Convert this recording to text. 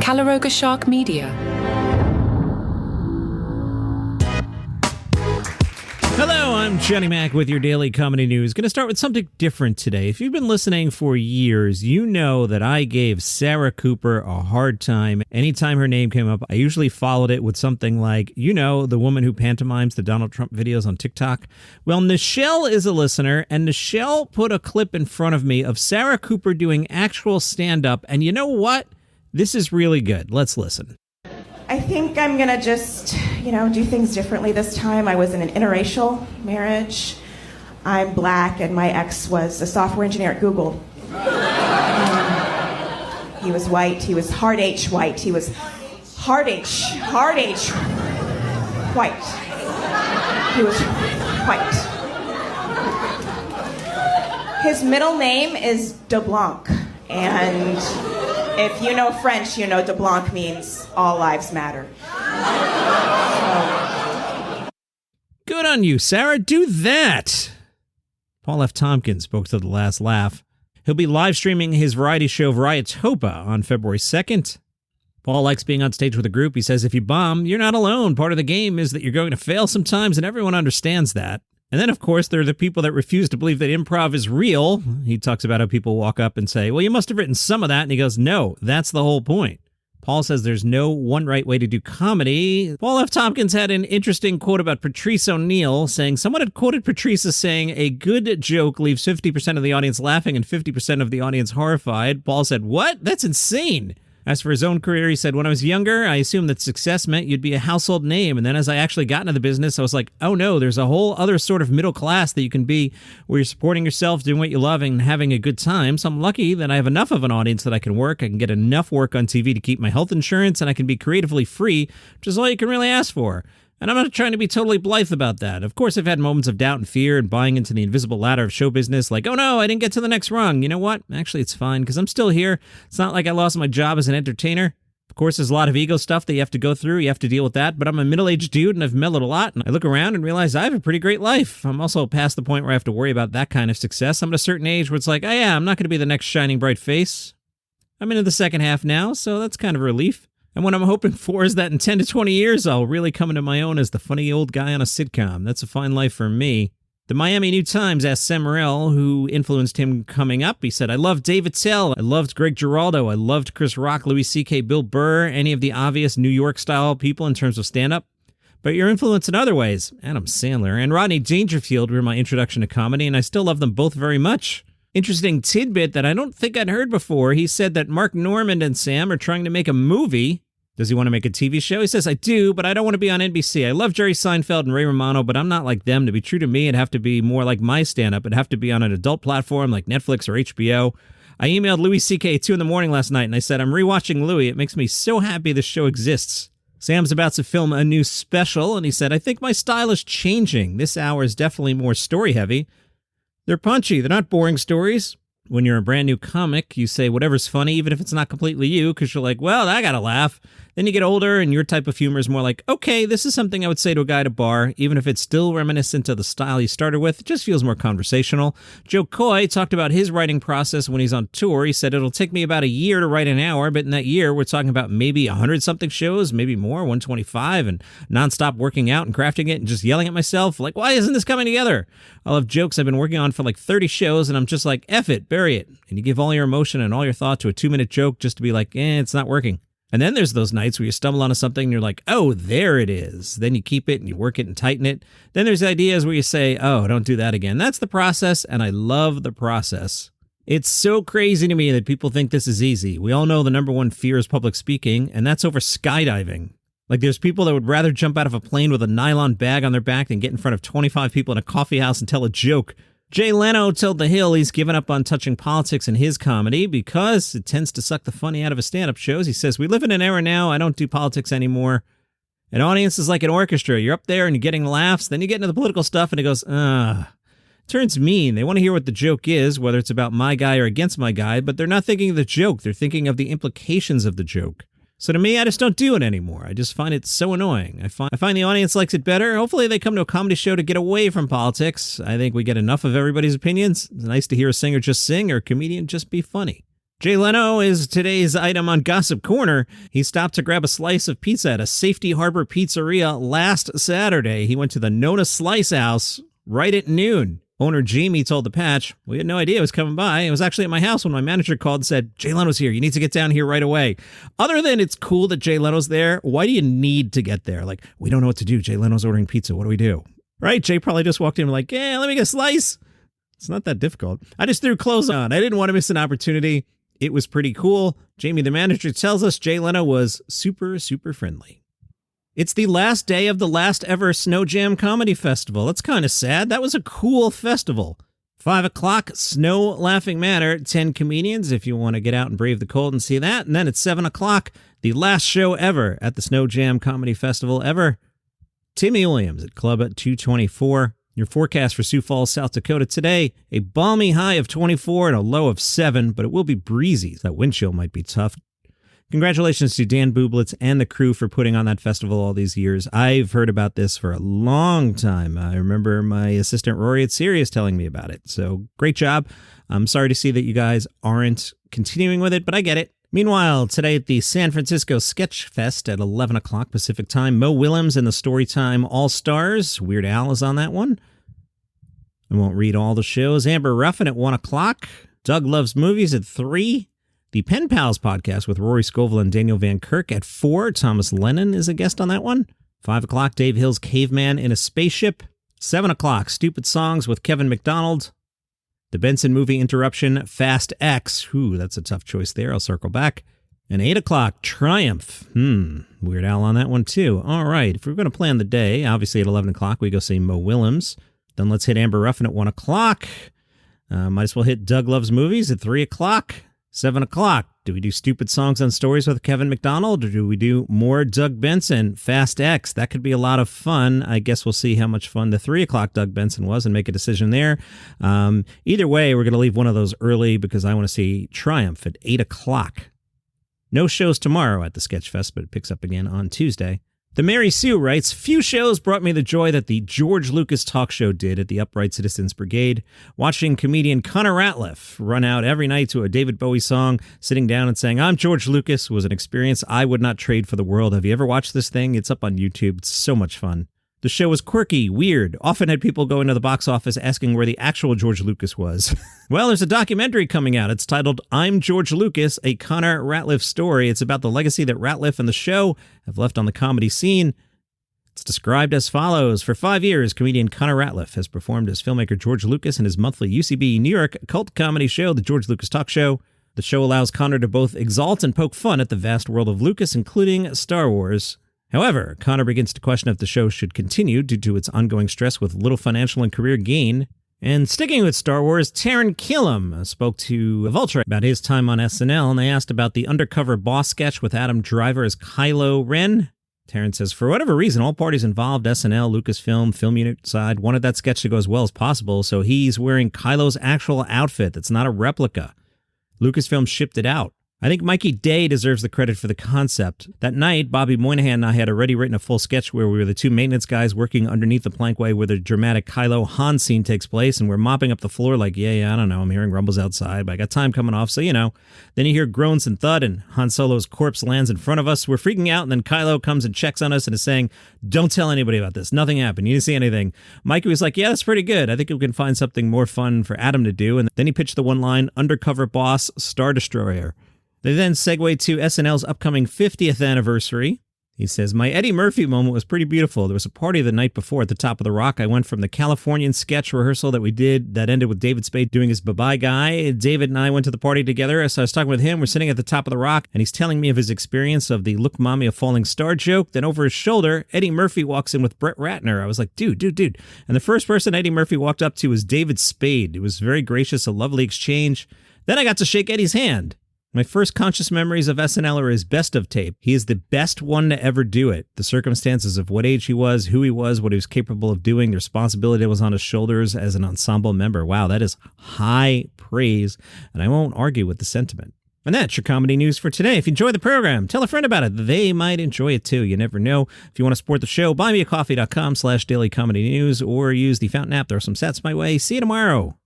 Calaroga Shark Media. Hello, I'm Johnny Mac with your daily comedy news. Going to start with something different today. If you've been listening for years, you know that I gave Sarah Cooper a hard time. Anytime her name came up, I usually followed it with something like, you know, the woman who pantomimes the Donald Trump videos on TikTok. Well, Nichelle is a listener, and Nichelle put a clip in front of me of Sarah Cooper doing actual stand-up, and you know what? This is really good. Let's listen. I think I'm going to just, do things differently this time. I was in an interracial marriage. I'm black, and my ex was a software engineer at Google. He was white. He was hard H white. He was hard H white. He was white. His middle name is DeBlanc, and if you know French, you know DeBlanc means all lives matter. Good on you, Sarah. Do that. Paul F. Tompkins spoke to The Last Laugh. He'll be live streaming his variety show Varietopa on February 2nd. Paul likes being on stage with a group. He says if you bomb, you're not alone. Part of the game is that you're going to fail sometimes, and everyone understands that. And then, of course, there are the people that refuse to believe that improv is real. He talks about how people walk up and say, well, you must have written some of that. And he goes, no, that's the whole point. Paul says there's no one right way to do comedy. Paul F. Tompkins had an interesting quote about Patrice O'Neill, saying someone had quoted Patrice as saying a good joke leaves 50% of the audience laughing and 50% of the audience horrified. Paul said, what? That's insane. As for his own career, he said, when I was younger, I assumed that success meant you'd be a household name. And then as I actually got into the business, I was like, oh no, there's a whole other sort of middle class that you can be where you're supporting yourself, doing what you love, and having a good time. So I'm lucky that I have enough of an audience that I can work. I can get enough work on TV to keep my health insurance, and I can be creatively free, which is all you can really ask for. And I'm not trying to be totally blithe about that. Of course, I've had moments of doubt and fear and buying into the invisible ladder of show business, like, oh no, I didn't get to the next rung. You know what? Actually, it's fine, because I'm still here. It's not like I lost my job as an entertainer. Of course, there's a lot of ego stuff that you have to go through. You have to deal with that. But I'm a middle-aged dude, and I've mellowed a lot. And I look around and realize I have a pretty great life. I'm also past the point where I have to worry about that kind of success. I'm at a certain age where it's like, oh yeah, I'm not going to be the next shining bright face. I'm into the second half now, so that's kind of a relief. And what I'm hoping for is that in 10 to 20 years, I'll really come into my own as the funny old guy on a sitcom. That's a fine life for me. The Miami New Times asked Sam Morill, who influenced him coming up. He said, I loved Dave Attell. I loved Greg Giraldo. I loved Chris Rock, Louis C.K., Bill Burr, any of the obvious New York-style people in terms of stand-up. But your influence in other ways, Adam Sandler and Rodney Dangerfield were my introduction to comedy, and I still love them both very much. Interesting tidbit that I don't think I'd heard before. He said that Mark Normand and Sam are trying to make a movie. Does he want to make a TV show? He says, I do, but I don't want to be on NBC. I love Jerry Seinfeld and Ray Romano, but I'm not like them. To be true to me, it'd have to be more like my stand-up. It'd have to be on an adult platform like Netflix or HBO. I emailed Louis C.K. at 2 in the morning last night, and I said, I'm rewatching Louis. It makes me so happy this show exists. Sam's about to film a new special, and he said, I think my style is changing. This hour is definitely more story-heavy. They're punchy. They're not boring stories. When you're a brand new comic, you say whatever's funny, even if it's not completely you, because you're like, well, I gotta laugh. Then you get older, and your type of humor is more like, okay, this is something I would say to a guy at a bar, even if it's still reminiscent of the style you started with. It just feels more conversational. Joe Coy talked about his writing process when he's on tour. He said, it'll take me about a year to write an hour, but in that year, we're talking about maybe 100-something shows, maybe more, 125, and nonstop working out and crafting it and just yelling at myself, like, why isn't this coming together? I'll have jokes I've been working on for like 30 shows, and I'm just like, F it, bury it. And you give all your emotion and all your thought to a 2-minute joke just to be like, it's not working. And then there's those nights where you stumble onto something and you're like, oh, there it is. Then you keep it and you work it and tighten it. Then there's ideas where you say, oh, don't do that again. That's the process, and I love the process. It's so crazy to me that people think this is easy. We all know the number one fear is public speaking, and that's over skydiving. Like, there's people that would rather jump out of a plane with a nylon bag on their back than get in front of 25 people in a coffee house and tell a joke. Jay Leno told The Hill he's given up on touching politics in his comedy because it tends to suck the funny out of his stand-up shows. He says, we live in an era now, I don't do politics anymore. An audience is like an orchestra. You're up there and you're getting laughs, then you get into the political stuff and it goes, turns mean. They want to hear what the joke is, whether it's about my guy or against my guy, but they're not thinking of the joke. They're thinking of the implications of the joke. So to me, I just don't do it anymore. I just find it so annoying. I find the audience likes it better. Hopefully they come to a comedy show to get away from politics. I think we get enough of everybody's opinions. It's nice to hear a singer just sing or a comedian just be funny. Jay Leno is today's item on Gossip Corner. He stopped to grab a slice of pizza at a Safety Harbor pizzeria last Saturday. He went to the Nona Slice House right at noon. Owner Jamie told the Patch, "We had no idea it was coming by. It was actually at my house when my manager called and said, Jay Leno's here. You need to get down here right away." Other than it's cool that Jay Leno's there, why do you need to get there? Like, we don't know what to do. Jay Leno's ordering pizza. What do we do? Right? Jay probably just walked in and like, yeah, let me get a slice. It's not that difficult. I just threw clothes on. I didn't want to miss an opportunity. It was pretty cool. Jamie, the manager, tells us Jay Leno was super, super friendly. It's the last day of the last ever Sno Jam Comedy Festival. That's kind of sad. That was a cool festival. 5 o'clock, Snow Laughing Manor, 10 comedians if you want to get out and brave the cold and see that. And then at 7 o'clock, the last show ever at the Sno Jam Comedy Festival ever. Timmy Williams at Club at 224. Your forecast for Sioux Falls, South Dakota today, a balmy high of 24 and a low of 7, but it will be breezy. That wind chill might be tough. Congratulations to Dan Bublitz and the crew for putting on that festival all these years. I've heard about this for a long time. I remember my assistant Rory at Sirius telling me about it. So great job. I'm sorry to see that you guys aren't continuing with it, but I get it. Meanwhile, today at the San Francisco Sketchfest at 11 o'clock Pacific time, Mo Willems and the Storytime All-Stars. Weird Al is on that one. I won't read all the shows. Amber Ruffin at 1 o'clock. Doug Loves Movies at 3. The Pen Pals podcast with Rory Scovel and Daniel Van Kirk at 4. Thomas Lennon is a guest on that one. 5 o'clock, Dave Hill's Caveman in a Spaceship. 7 o'clock, Stupid Songs with Kevin McDonald. The Benson Movie Interruption, Fast X. Ooh, that's a tough choice there. I'll circle back. And 8 o'clock, Triumph. Weird Al on that one, too. All right, if we're going to plan the day, obviously at 11 o'clock, we go see Mo Willems. Then let's hit Amber Ruffin at 1 o'clock. Might as well hit Doug Loves Movies at 3 o'clock. 7 o'clock. Do we do Stupid Songs and Stories with Kevin McDonald, or do we do more Doug Benson, Fast X? That could be a lot of fun. I guess we'll see how much fun the 3 o'clock Doug Benson was and make a decision there. Either way, we're going to leave one of those early because I want to see Triumph at 8 o'clock. No shows tomorrow at the Sketchfest, but it picks up again on Tuesday. The Mary Sue writes, "Few shows brought me the joy that the George Lucas talk show did at the Upright Citizens Brigade. Watching comedian Connor Ratliff run out every night to a David Bowie song, sitting down and saying, 'I'm George Lucas,' was an experience I would not trade for the world. Have you ever watched this thing? It's up on YouTube. It's so much fun. The show was quirky, weird, often had people go into the box office asking where the actual George Lucas was." Well, there's a documentary coming out. It's titled I'm George Lucas, a Connor Ratliff story. It's about the legacy that Ratliff and the show have left on the comedy scene. It's described as follows. For 5 years, comedian Connor Ratliff has performed as filmmaker George Lucas in his monthly UCB New York cult comedy show, The George Lucas Talk Show. The show allows Connor to both exalt and poke fun at the vast world of Lucas, including Star Wars. However, Connor begins to question if the show should continue due to its ongoing stress with little financial and career gain. And sticking with Star Wars, Taron Killam spoke to Vulture about his time on SNL, and they asked about the undercover boss sketch with Adam Driver as Kylo Ren. Taron says, for whatever reason, all parties involved, SNL, Lucasfilm, film unit side, wanted that sketch to go as well as possible, so he's wearing Kylo's actual outfit that's not a replica. Lucasfilm shipped it out. I think Mikey Day deserves the credit for the concept. That night, Bobby Moynihan and I had already written a full sketch where we were the two maintenance guys working underneath the plankway where the dramatic Kylo Han scene takes place, and we're mopping up the floor like, yeah, I don't know, I'm hearing rumbles outside, but I got time coming off, so you know. Then you hear groans and thud, and Han Solo's corpse lands in front of us. We're freaking out, and then Kylo comes and checks on us and is saying, don't tell anybody about this. Nothing happened. You didn't see anything. Mikey was like, yeah, that's pretty good. I think we can find something more fun for Adam to do. And then he pitched the one line, undercover boss, Star Destroyer. They then segue to SNL's upcoming 50th anniversary. He says, my Eddie Murphy moment was pretty beautiful. There was a party the night before at the Top of the Rock. I went from the Californian sketch rehearsal that we did that ended with David Spade doing his bye-bye guy. David and I went to the party together. So I was talking with him. We're sitting at the Top of the Rock, and he's telling me of his experience of the Look Mommy, a Falling Star joke. Then over his shoulder, Eddie Murphy walks in with Brett Ratner. I was like, dude. And the first person Eddie Murphy walked up to was David Spade. It was very gracious, a lovely exchange. Then I got to shake Eddie's hand. My first conscious memories of SNL are his best of tape. He is the best one to ever do it. The circumstances of what age he was, who he was, what he was capable of doing, the responsibility that was on his shoulders as an ensemble member. Wow, that is high praise, and I won't argue with the sentiment. And that's your comedy news for today. If you enjoy the program, tell a friend about it. They might enjoy it too. You never know. If you want to support the show, buymeacoffee.com/dailycomedynews or use the Fountain app. There are some sats my way. See you tomorrow.